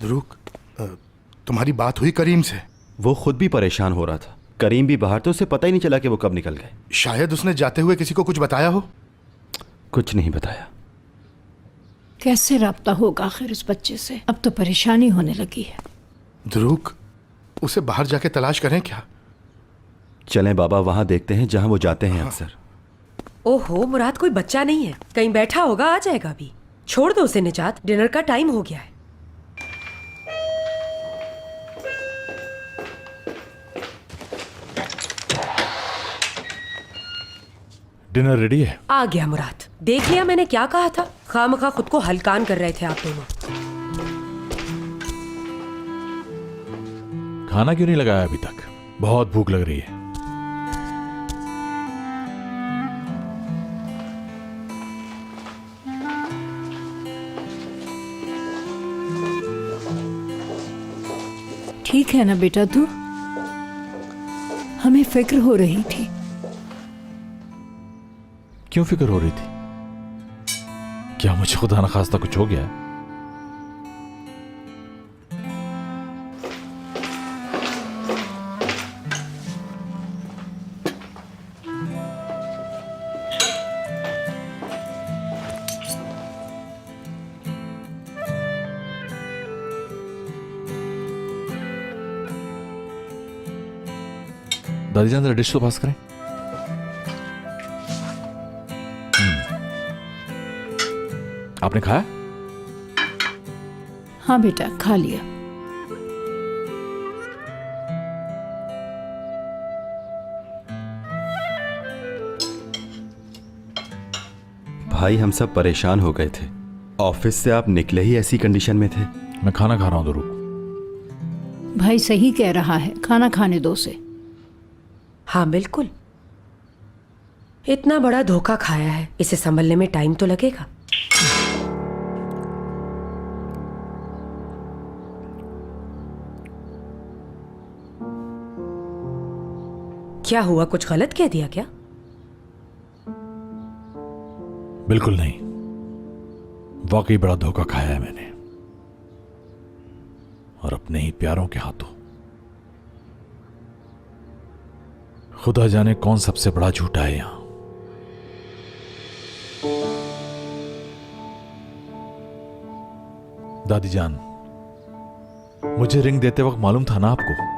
रुक, तुम्हारी बात हुई करीम से? वो खुद भी परेशान हो रहा था। करीम भी बाहर, तो उसे पता ही नहीं चला कि वो कब निकल गए। शायद उसने जाते हुए किसी को कुछ बताया हो। कुछ नहीं बताया। कैसे राब्ता होगा आखिर उस बच्चे से? अब तो परेशानी होने लगी है। ध्रुक, उसे बाहर जाके तलाश करें क्या? चलें बाबा, वहां देखते हैं जहां वो जाते हैं अक्सर। ओहो मुराद, कोई बच्चा नहीं है, कहीं बैठा होगा, आ जाएगा अभी। छोड़ दो उसे निजात, डिनर का टाइम हो गया है। डिनर रेडी है? आ गया मुराद। देख लिया मैंने क्या कहा था, खामखा खुद को हलकान कर रहे थे आप दोनों। खाना क्यों नहीं लगाया अभी तक? बहुत भूख लग रही है। ठीक है ना बेटा तू? हमें फिक्र हो रही थी। क्यों फिक्र हो रही थी? क्या मुझे खुदा न खास्ता कुछ हो गया है? दादी जान जरा डिश तो पास करें। आपने खाया? हाँ बेटा, खा लिया। भाई, हम सब परेशान हो गए थे। ऑफिस से आप निकले ही ऐसी कंडीशन में थे। मैं खाना खा रहा हूं, तो रुक। भाई सही कह रहा है, खाना खाने दो से। हाँ बिल्कुल, इतना बड़ा धोखा खाया है, इसे संभलने में टाइम तो लगेगा। क्या हुआ, कुछ गलत कह दिया क्या? बिल्कुल नहीं, वाकई बड़ा धोखा खाया है मैंने, और अपने ही प्यारों के हाथों। खुदा जाने कौन सबसे बड़ा झूठा है यहां। दादी जान, मुझे रिंग देते वक्त मालूम था ना आपको?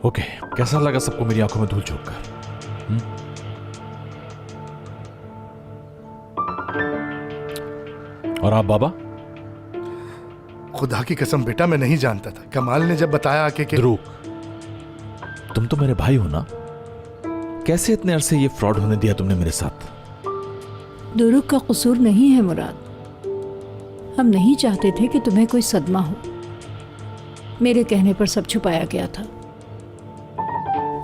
ओके, कैसा लगा सबको मेरी आंखों में धूल झोंक कर? और आप बाबा? खुदा की कसम बेटा, मैं नहीं जानता था। कमाल ने जब बताया कि ध्रुव, तुम तो मेरे भाई हो ना, कैसे इतने अरसे ये फ्रॉड होने दिया तुमने मेरे साथ? दुरुक का कसूर नहीं है मुराद। हम नहीं चाहते थे कि तुम्हें कोई सदमा हो। मेरे कहने पर सब छुपाया गया था,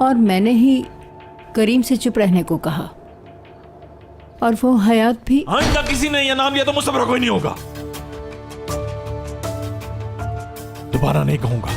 और मैंने ही करीम से चुप रहने को कहा, और वो हयात भी। आइंदा किसी ने यह नाम लिया तो मुझसे बड़ा कोई नहीं होगा। दोबारा नहीं कहूंगा।